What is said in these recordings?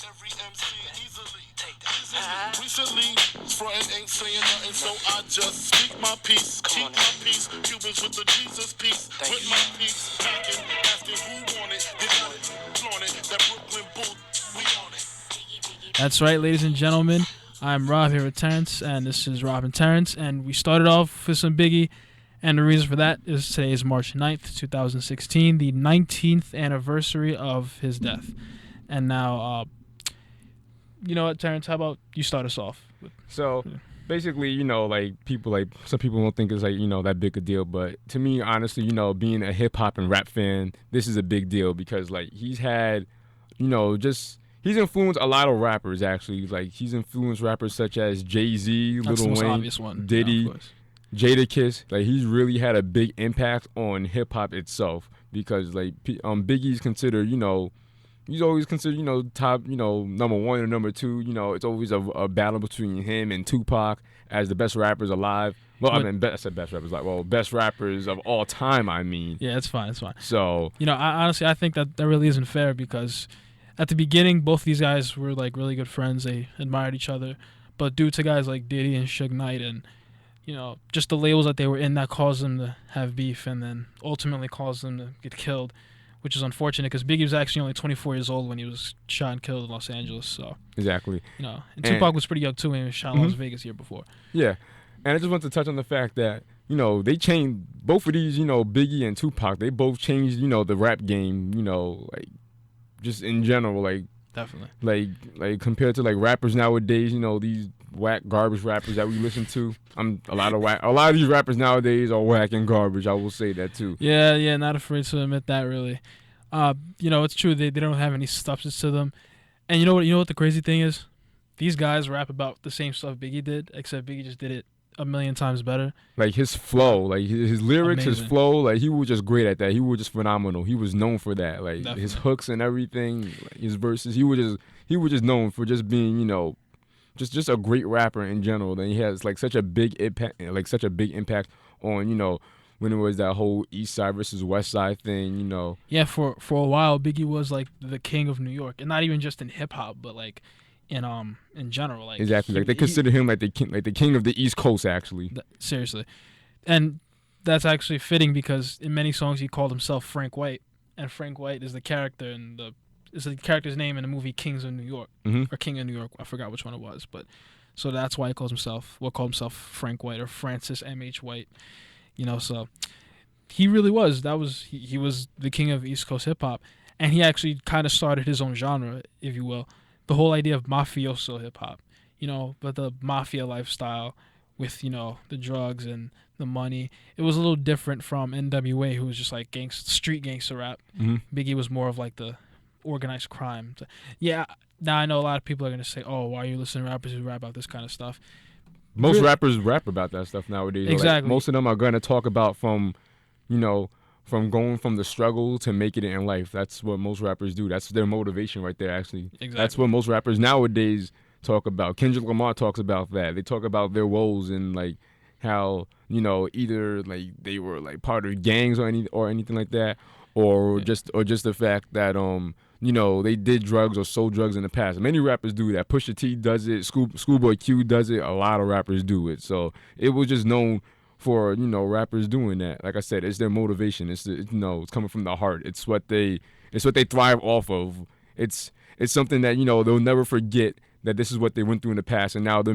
Every MC easily. Take that. Recently, frontin' ain't saying nothing, so I just speak my peace. Keep my peace. Cubans with the Jesus peace. With my peace. Packing, asking who want it. They got it, flaunt it. That Brooklyn boot, we on it. That's right, ladies and gentlemen. I'm Rob here with Terrence, and this is Rob and Terrence. And we started off with some Biggie, and the reason for that is today is March 9th, 2016, the 19th anniversary of his death. And now, you know what, Terrence, how about you start us off? So basically, like some people don't think it's like, that big a deal, but to me, honestly, being a hip hop and rap fan, this is a big deal because like he's had, he's influenced a lot of rappers actually. Like he's influenced rappers such as Jay-Z, That's the Lil most Wayne, obvious one. Diddy, Yeah, of course. Jadakiss. Like he's really had a big impact on hip hop itself because like Biggie's considered, he's always considered, top, number one or number two. It's always a battle between him and Tupac as the best rappers alive. Well, I said best rappers alive. Well, best rappers of all time, I mean. Yeah, it's fine. So, honestly, I think that really isn't fair because at the beginning, both these guys were like really good friends. They admired each other. But due to guys like Diddy and Suge Knight and, just the labels that they were in that caused them to have beef and then ultimately caused them to get killed, which is unfortunate because Biggie was actually only 24 years old when he was shot and killed in Los Angeles. So exactly. and Tupac was pretty young too when he was shot in Las Vegas year before. Yeah. And I just want to touch on the fact that, they changed both of these, Biggie and Tupac, they both changed, the rap game, like just in general, like definitely. Like compared to like rappers nowadays, these whack garbage rappers that we listen to. A lot of these rappers nowadays are whack and garbage. I will say that too. Yeah, not afraid to admit that really. It's true they don't have any substance to them. And you know what the crazy thing is? These guys rap about the same stuff Biggie did, except Biggie just did it a million times better. Like his flow, like his lyrics, Amazing. his flow, like he was just great at that. He was just phenomenal. He was known for that. Like Definitely. his hooks and everything, like his verses. He was just known for just being, just a great rapper in general. Then he has like such a big impact, on, when it was that whole East Side versus West Side thing, Yeah, for a while Biggie was like the king of New York, and not even just in hip hop, but like in general. Like exactly. Like they consider him like the king of the East Coast, actually. Seriously, and that's actually fitting because in many songs he called himself Frank White, and Frank White is the character is the character's name in the movie Kings of New York or King of New York. I forgot which one it was, but so that's why he called himself Frank White or Francis M.H. White. So he really was. He was the king of East Coast hip hop, and he actually kind of started his own genre, if you will. The whole idea of mafioso hip hop, but the mafia lifestyle with, the drugs and the money. It was a little different from N.W.A., who was just like street gangster rap. Biggie was more of like the organized crime. Yeah, now I know a lot of people are going to say, oh, why are you listening to rappers who rap about this kind of stuff? Most rappers rap about that stuff nowadays. Exactly. Like, most of them are going to talk about from going from the struggle to making it in life. That's what most rappers do. That's their motivation right there, actually. Exactly. That's what most rappers nowadays talk about. Kendrick Lamar talks about that. They talk about their woes and like how, either like they were like part of gangs or anything like that, or just the fact that they did drugs or sold drugs in the past. Many rappers do that. Pusha T does it. Schoolboy Q does it. A lot of rappers do it. So it was just known for rappers doing that. Like I said, it's their motivation. It's coming from the heart. It's what they thrive off of. It's something that they'll never forget, that this is what they went through in the past, and now they're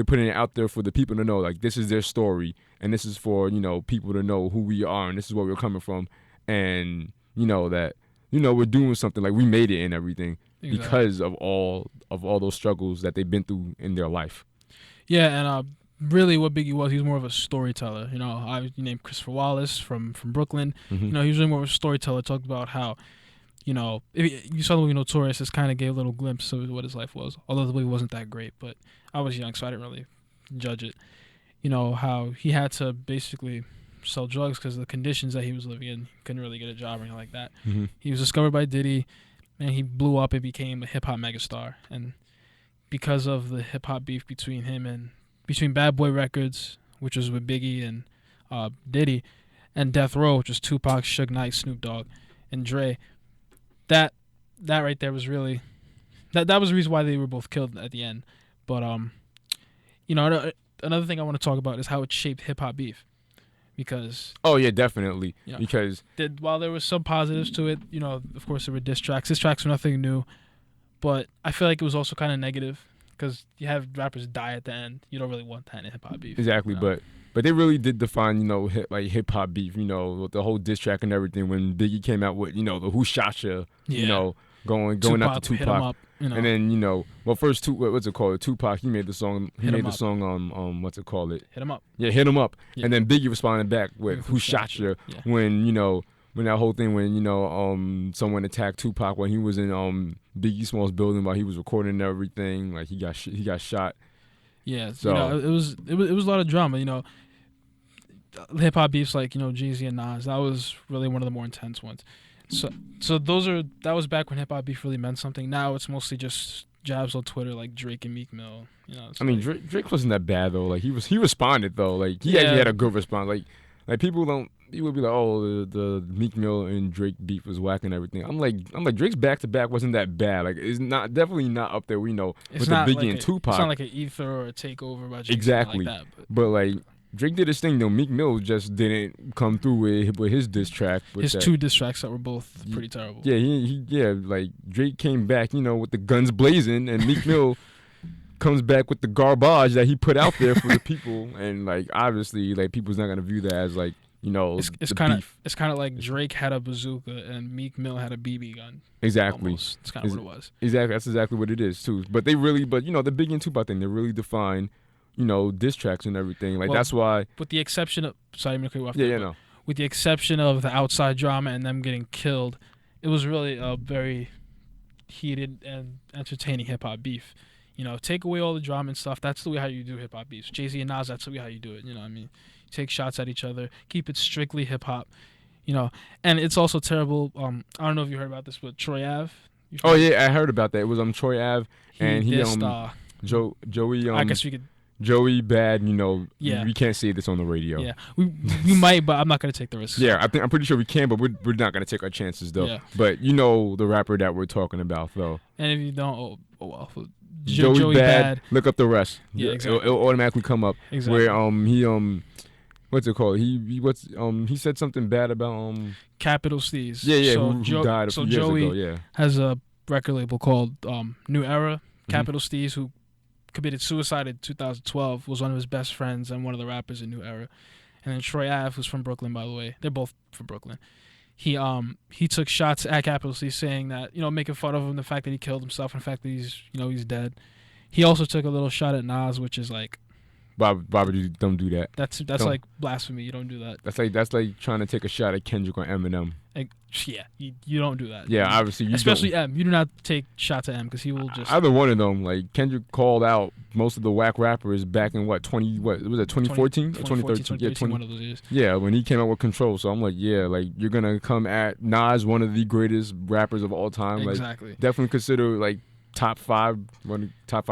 putting it out there for the people to know, like this is their story, and this is for people to know who we are, and this is where we're coming from, and that we're doing something, like we made it and everything. Exactly. Because of all those struggles that they've been through in their life. Yeah, and really what Biggie was, he was more of a storyteller. You named Christopher Wallace from Brooklyn. He was really more of a storyteller. Talked about how, if you saw the movie Notorious, this kind of gave a little glimpse of what his life was. Although the movie wasn't that great, but I was young, so I didn't really judge it. How he had to basically sell drugs because of the conditions that he was living in. He couldn't really get a job or anything like that. He was discovered by Diddy, and he blew up and became a hip-hop megastar. And because of the hip-hop beef between Bad Boy Records, which was with Biggie and Diddy, and Death Row, which was Tupac, Suge Knight, Snoop Dogg, and Dre. That right there was really That was the reason why they were both killed at the end. But another thing I want to talk about is how it shaped hip hop beef, because Oh yeah, definitely. Because while there was some positives to it, of course there were diss tracks. Diss tracks were nothing new, but I feel like it was also kind of negative because you have rappers die at the end. You don't really want that in hip hop beef. exactly, but they really did define, hip hop beef, with the whole diss track and everything when Biggie came out with, the Who Shot Ya, going Tupac, out to hit 'em Tupac. up, And then, first what's it called? Tupac, he made the song. He made the song what's it called? Hit 'em up. Yeah, Hit 'em Up. Yeah. And then Biggie responded back with Who Shot Ya? Yeah. When that whole thing when someone attacked Tupac when he was in Biggie Small's building while he was recording and everything, like he got shot. Yeah, So it was a lot of drama. Hip hop beefs like Jay-Z and Nas, that was really one of the more intense ones. So that was back when hip hop beef really meant something. Now it's mostly just jabs on Twitter like Drake and Meek Mill. I mean, Drake wasn't that bad though. Like he responded though. Like he actually had a good response. Like people would be like, oh, the Meek Mill and Drake beef was whack and everything. I'm like Drake's back to back wasn't that bad. Like it's definitely not up there. With the Biggie like and Tupac. It's not like an Ether or a Takeover by Jay-Z, exactly. like that. But like Drake did his thing though. Meek Mill just didn't come through with his diss track. His two diss tracks that were both pretty terrible. Yeah, like Drake came back, with the guns blazing, and Meek Mill comes back with the garbage that he put out there for the people, and like obviously, like people's not gonna view that as like it's kind of like Drake had a bazooka and Meek Mill had a BB gun. Exactly, almost. It's kind of what it was. Exactly, that's exactly what it is too. But the Biggie and Tupac thing, they really define, diss tracks and everything. Like that's why. With the exception of no. With the exception of the outside drama and them getting killed, it was really a very heated and entertaining hip hop beef. Take away all the drama and stuff. That's the way how you do hip hop beefs. Jay-Z and Nas, that's the way how you do it. You know what I mean? Take shots at each other. Keep it strictly hip hop. And it's also terrible. I don't know if you heard about this, but Troy Ave. Oh yeah, I heard about that. It was Troy Ave and he dissed, Joey. I guess we could. Joey Bad. Yeah. We can't say this on the radio. Yeah, we might, but I'm not gonna take the risk. Yeah, I'm pretty sure we can, but we're not gonna take our chances though. Yeah. But the rapper that we're talking about though. And if you don't, oh well. Joey Bad. Look up the rest. Yeah, exactly. It'll automatically come up. Exactly. Where he what's it called? He said something bad about Capital Steez. Yeah. Who died a few years Joey ago? Yeah. Has a record label called New Era. Mm-hmm. Capital Steez, who committed suicide in 2012, was one of his best friends and one of the rappers in New Era. And then Troy Ave, who's from Brooklyn, by the way. They're both from Brooklyn. He took shots at Capital Steez, saying that making fun of him, the fact that he killed himself, and the fact that he's dead. He also took a little shot at Nas, which is like, Bobby, don't do that. That's like blasphemy. You don't do that. That's like trying to take a shot at Kendrick or Eminem. Yeah, you don't do that. Yeah, obviously especially don't. M. You do not take shots at M because he will just. Either one of them. Like Kendrick called out most of the whack rappers back in 2014 or 2013? Yeah, one of those years. Yeah, when he came out with Control. So I'm like, yeah, like you're gonna come at Nas, one of the greatest rappers of all time. Exactly. Like, definitely consider like top five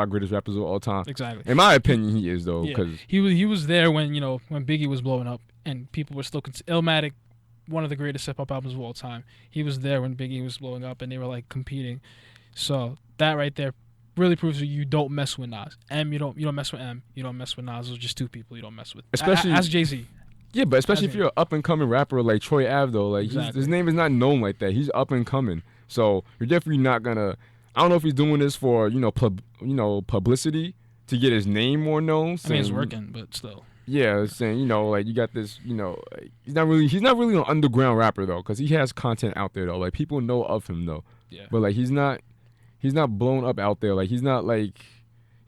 greatest rappers of all time. Exactly. In my opinion, he is though. Yeah. Cause he was there when when Biggie was blowing up and people were still Illmatic, one of the greatest hip hop albums of all time. He was there when Biggie was blowing up and they were like competing. So that right there really proves you don't mess with Nas. You don't mess with M. You don't mess with Nas. Those are just two people you don't mess with. Especially as Jay-Z. Yeah, but especially if you're an up and coming rapper like Troy Ave though, like exactly. his name is not known like that. He's up and coming. So you're definitely not gonna. I don't know if he's doing this for publicity to get his name more known. I mean, it's working, but still. Yeah, saying like you got this, like, he's not really an underground rapper though, because he has content out there though. Like people know of him though. Yeah. But like he's not blown up out there. Like he's not like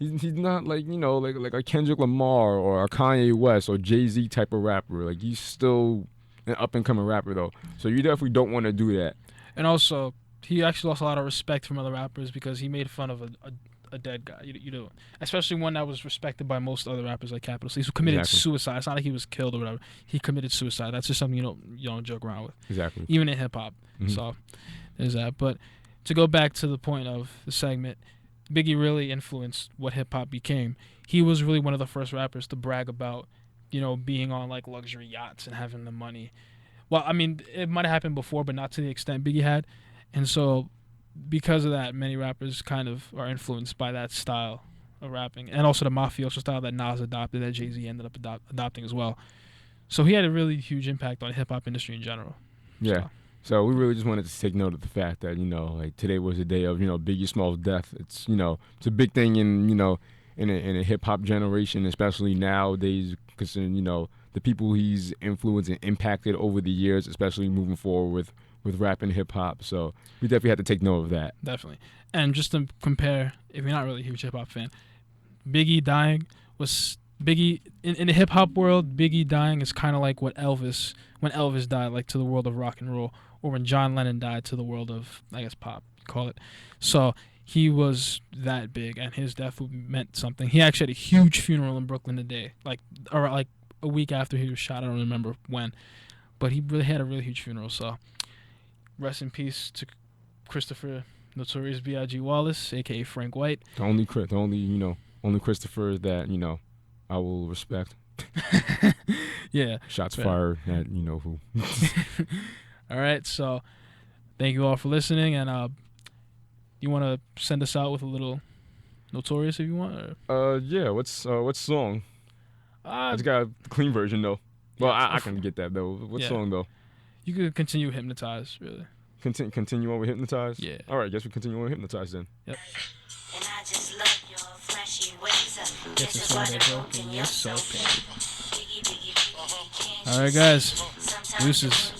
like a Kendrick Lamar or a Kanye West or Jay-Z type of rapper. Like he's still an up and coming rapper though. So you definitely don't want to do that. And also, he actually lost a lot of respect from other rappers because he made fun of a dead guy. You know, especially one that was respected by most other rappers like Capital Steez, who committed suicide. It's not like he was killed or whatever. He committed suicide. That's just something you don't joke around with. Exactly. Even in hip hop. Mm-hmm. So there's that. But to go back to the point of the segment, Biggie really influenced what hip hop became. He was really one of the first rappers to brag about, being on like luxury yachts and having the money. Well, I mean, it might have happened before, but not to the extent Biggie had. And so because of that, many rappers kind of are influenced by that style of rapping, and also the mafioso style that Nas adopted, that Jay-Z ended up adopting as well. So he had a really huge impact on the hip hop industry in general. Yeah. So we really just wanted to take note of the fact that, like today was the day of, Biggie Small's death. It's, it's a big thing in, in a hip hop generation, especially nowadays, considering, the people he's influenced and impacted over the years, especially moving forward with rap and hip hop. So we definitely had to take note of that. Definitely. And just to compare, if you're not really a huge hip hop fan, Biggie dying was Biggie in the hip hop world. Biggie dying is kind of like when Elvis died, like to the world of rock and roll, or when John Lennon died to the world of, I guess, pop, call it. So he was that big, and his death meant something. He actually had a huge funeral in Brooklyn today, like a week after he was shot. I don't remember when, but he really had a really huge funeral. So rest in peace to Christopher Notorious B.I.G. Wallace, aka Frank White. The only Christopher that I will respect. Yeah. Shots fired at who. All right, so thank you all for listening, and you want to send us out with a little Notorious if you want? Or? Yeah. What song? It's got a clean version though. Well, I can get that though. What song though? You could continue Hypnotize, really. Continue on with Hypnotize? Yeah. All right, guess we continue on with Hypnotize then. Yep. And I just love your flashy ways. This is why they're broken, you're so paid. All right, guys. Deuces.